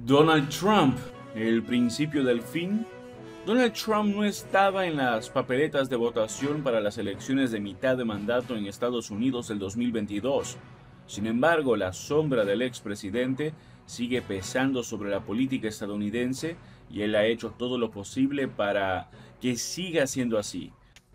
Donald Trump, el principio del fin. Donald Trump no estaba en las papeletas de votación para las elecciones de mitad de mandato en Estados Unidos del 2022. Sin embargo, la sombra del expresidente sigue pesando sobre la política estadounidense y él ha hecho todo lo posible para que siga siendo así.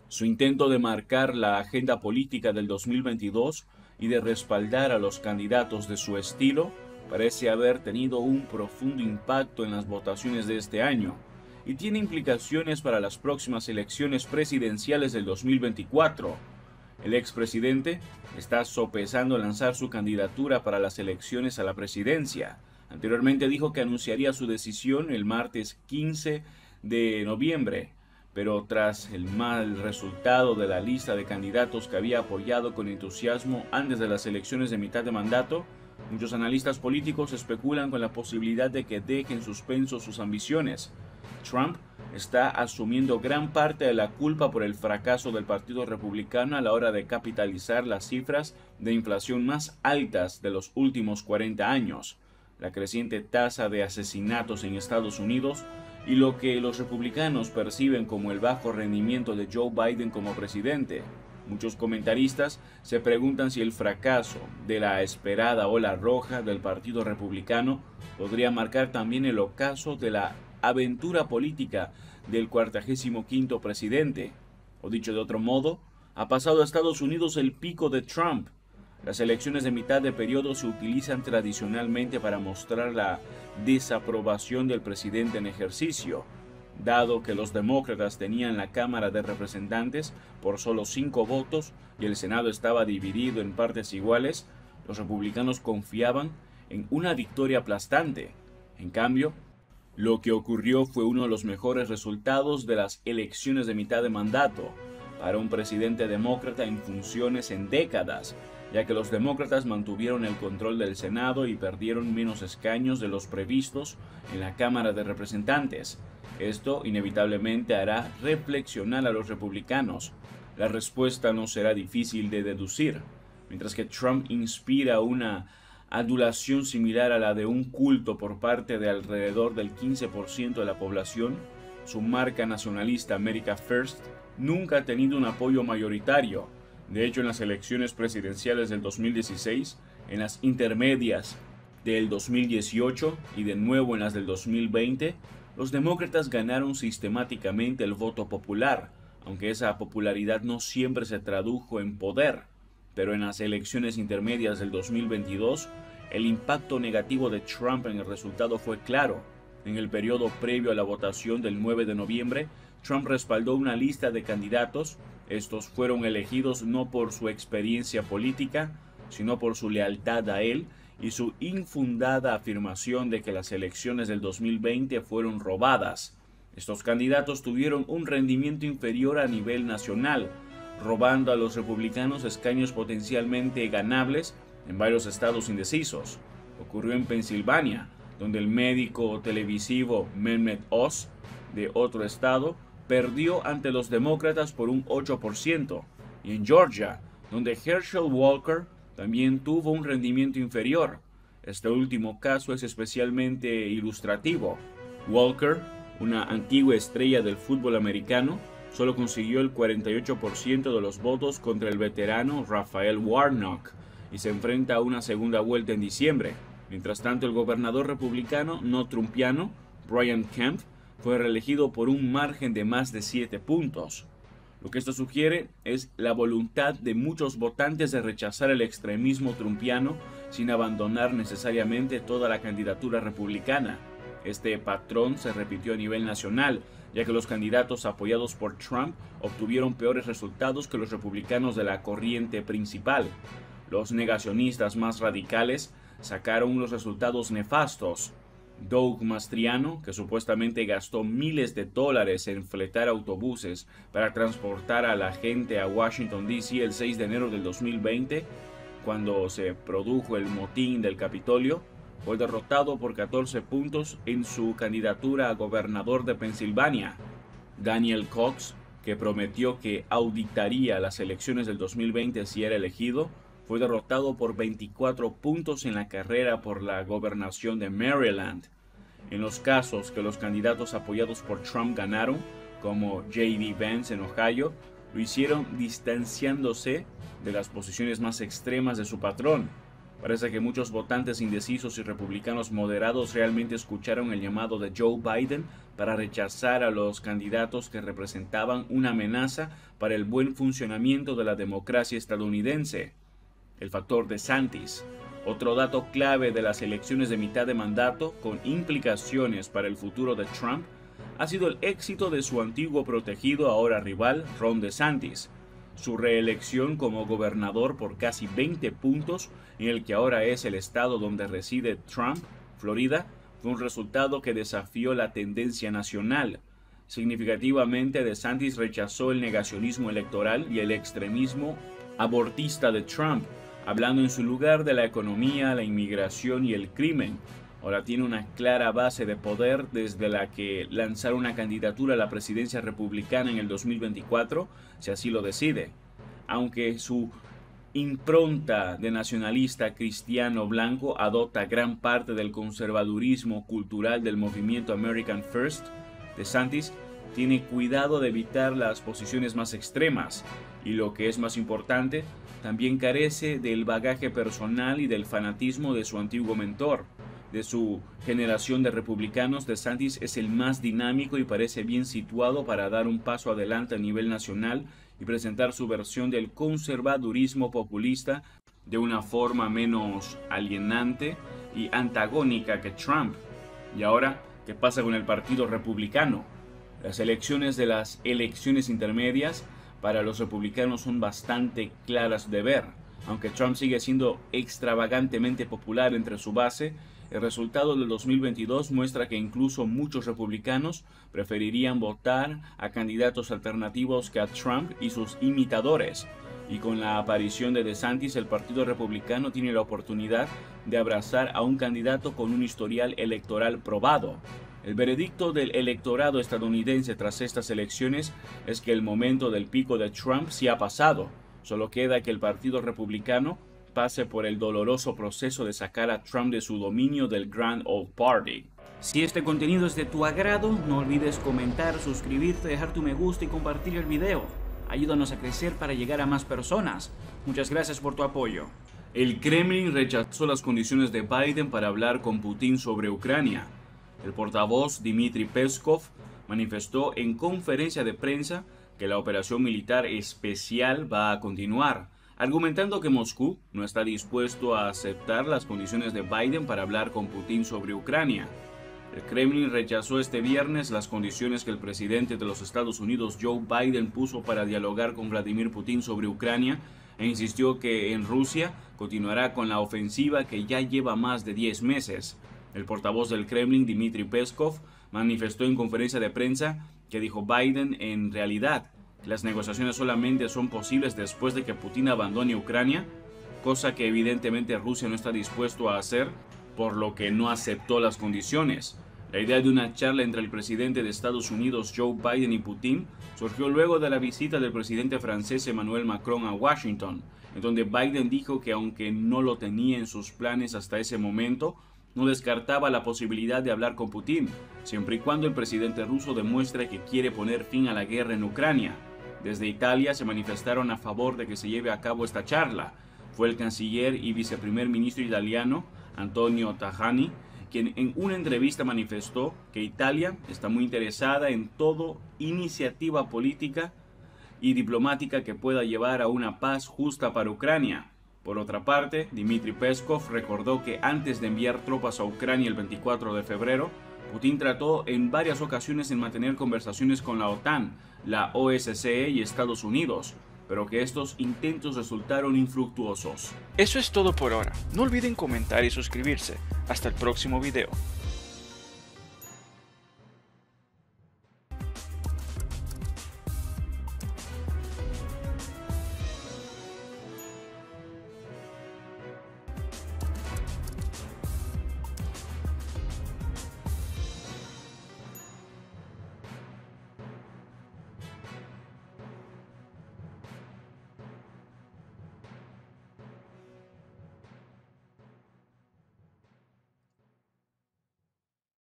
Su intento de marcar la agenda política del 2022 y de respaldar a los candidatos de su estilo parece haber tenido un profundo impacto en las votaciones de este año y tiene implicaciones para las próximas elecciones presidenciales del 2024. El expresidente está sopesando lanzar su candidatura para las elecciones a la presidencia. Anteriormente dijo que anunciaría su decisión el martes 15 de noviembre, pero tras el mal resultado de la lista de candidatos que había apoyado con entusiasmo antes de las elecciones de mitad de mandato, muchos analistas políticos especulan con la posibilidad de que deje en suspenso sus ambiciones. Trump está asumiendo gran parte de la culpa por el fracaso del Partido Republicano a la hora de capitalizar las cifras de inflación más altas de los últimos 40 años, la creciente tasa de asesinatos en Estados Unidos y lo que los republicanos perciben como el bajo rendimiento de Joe Biden como presidente. Muchos comentaristas se preguntan si el fracaso de la esperada ola roja del Partido Republicano podría marcar también el ocaso de la aventura política del 45º presidente. O dicho de otro modo, ha pasado a Estados Unidos el pico de Trump. Las elecciones de mitad de periodo se utilizan tradicionalmente para mostrar la desaprobación del presidente en ejercicio. Dado que los demócratas tenían la Cámara de Representantes por solo 5 votos y el Senado estaba dividido en partes iguales, los republicanos confiaban en una victoria aplastante. En cambio, lo que ocurrió fue uno de los mejores resultados de las elecciones de mitad de mandato para un presidente demócrata en funciones en décadas, ya que los demócratas mantuvieron el control del Senado y perdieron menos escaños de los previstos en la Cámara de Representantes. Esto inevitablemente hará reflexionar a los republicanos. La respuesta no será difícil de deducir. Mientras que Trump inspira una adulación similar a la de un culto por parte de alrededor del 15% de la población, su marca nacionalista America First nunca ha tenido un apoyo mayoritario. De hecho, en las elecciones presidenciales del 2016, en las intermedias del 2018 y de nuevo en las del 2020, los demócratas ganaron sistemáticamente el voto popular, aunque esa popularidad no siempre se tradujo en poder. Pero en las elecciones intermedias del 2022, el impacto negativo de Trump en el resultado fue claro. En el periodo previo a la votación del 9 de noviembre, Trump respaldó una lista de candidatos. Estos fueron elegidos no por su experiencia política, sino por su lealtad a él y su infundada afirmación de que las elecciones del 2020 fueron robadas. Estos candidatos tuvieron un rendimiento inferior a nivel nacional, robando a los republicanos escaños potencialmente ganables en varios estados indecisos. Ocurrió en Pensilvania, donde el médico televisivo Mehmet Oz, de otro estado, perdió ante los demócratas por un 8%, y en Georgia, donde Herschel Walker también tuvo un rendimiento inferior. Este último caso es especialmente ilustrativo. Walker, una antigua estrella del fútbol americano, solo consiguió el 48% de los votos contra el veterano Raphael Warnock y se enfrenta a una segunda vuelta en diciembre. Mientras tanto, el gobernador republicano no trumpiano, Brian Kemp, fue reelegido por un margen de más de 7 puntos. Lo que esto sugiere es la voluntad de muchos votantes de rechazar el extremismo trumpiano sin abandonar necesariamente toda la candidatura republicana. Este patrón se repitió a nivel nacional, ya que los candidatos apoyados por Trump obtuvieron peores resultados que los republicanos de la corriente principal. Los negacionistas más radicales sacaron unos resultados nefastos. Doug Mastriano, que supuestamente gastó miles de dólares en fletar autobuses para transportar a la gente a Washington, D.C. el 6 de enero del 2020, cuando se produjo el motín del Capitolio, fue derrotado por 14 puntos en su candidatura a gobernador de Pensilvania. Daniel Cox, que prometió que auditaría las elecciones del 2020 si era elegido, fue derrotado por 24 puntos en la carrera por la gobernación de Maryland. En los casos que los candidatos apoyados por Trump ganaron, como J.D. Vance en Ohio, lo hicieron distanciándose de las posiciones más extremas de su patrón. Parece que muchos votantes indecisos y republicanos moderados realmente escucharon el llamado de Joe Biden para rechazar a los candidatos que representaban una amenaza para el buen funcionamiento de la democracia estadounidense. El factor DeSantis, otro dato clave de las elecciones de mitad de mandato con implicaciones para el futuro de Trump, ha sido el éxito de su antiguo protegido, ahora rival, Ron DeSantis. Su reelección como gobernador por casi 20 puntos en el que ahora es el estado donde reside Trump, Florida, fue un resultado que desafió la tendencia nacional. Significativamente, DeSantis rechazó el negacionismo electoral y el extremismo abortista de Trump, hablando en su lugar de la economía, la inmigración y el crimen. Ahora tiene una clara base de poder desde la que lanzar una candidatura a la presidencia republicana en el 2024, si así lo decide. Aunque su impronta de nacionalista cristiano blanco adopta gran parte del conservadurismo cultural del movimiento American First, DeSantis tiene cuidado de evitar las posiciones más extremas y, lo que es más importante, también carece del bagaje personal y del fanatismo de su antiguo mentor. De su generación de republicanos, DeSantis es el más dinámico y parece bien situado para dar un paso adelante a nivel nacional y presentar su versión del conservadurismo populista de una forma menos alienante y antagónica que Trump. Y ahora, ¿qué pasa con el Partido Republicano? Las elecciones de las elecciones intermedias para los republicanos son bastante claras de ver. Aunque Trump sigue siendo extravagantemente popular entre su base, el resultado del 2022 muestra que incluso muchos republicanos preferirían votar a candidatos alternativos que a Trump y sus imitadores. Y con la aparición de DeSantis, el Partido Republicano tiene la oportunidad de abrazar a un candidato con un historial electoral probado. El veredicto del electorado estadounidense tras estas elecciones es que el momento del pico de Trump sí ha pasado. Solo queda que el Partido Republicano pase por el doloroso proceso de sacar a Trump de su dominio del Grand Old Party. Si este contenido es de tu agrado, no olvides comentar, suscribirte, dejar tu me gusta y compartir el video. Ayúdanos a crecer para llegar a más personas. Muchas gracias por tu apoyo. El Kremlin rechazó las condiciones de Biden para hablar con Putin sobre Ucrania. El portavoz Dmitry Peskov manifestó en conferencia de prensa que la operación militar especial va a continuar, argumentando que Moscú no está dispuesto a aceptar las condiciones de Biden para hablar con Putin sobre Ucrania. El Kremlin rechazó este viernes las condiciones que el presidente de los Estados Unidos, Joe Biden, puso para dialogar con Vladimir Putin sobre Ucrania e insistió que en Rusia continuará con la ofensiva que ya lleva más de 10 meses. El portavoz del Kremlin, Dmitry Peskov, manifestó en conferencia de prensa que dijo Biden en realidad las negociaciones solamente son posibles después de que Putin abandone Ucrania, cosa que evidentemente Rusia no está dispuesto a hacer, por lo que no aceptó las condiciones. La idea de una charla entre el presidente de Estados Unidos, Joe Biden, y Putin surgió luego de la visita del presidente francés Emmanuel Macron a Washington, en donde Biden dijo que aunque no lo tenía en sus planes hasta ese momento, no descartaba la posibilidad de hablar con Putin, siempre y cuando el presidente ruso demuestre que quiere poner fin a la guerra en Ucrania. Desde Italia se manifestaron a favor de que se lleve a cabo esta charla. Fue el canciller y viceprimer ministro italiano, Antonio Tajani, quien en una entrevista manifestó que Italia está muy interesada en toda iniciativa política y diplomática que pueda llevar a una paz justa para Ucrania. Por otra parte, Dmitry Peskov recordó que antes de enviar tropas a Ucrania el 24 de febrero, Putin trató en varias ocasiones en mantener conversaciones con la OTAN, la OSCE y Estados Unidos, pero que estos intentos resultaron infructuosos. Eso es todo por ahora. No olviden comentar y suscribirse. Hasta el próximo video.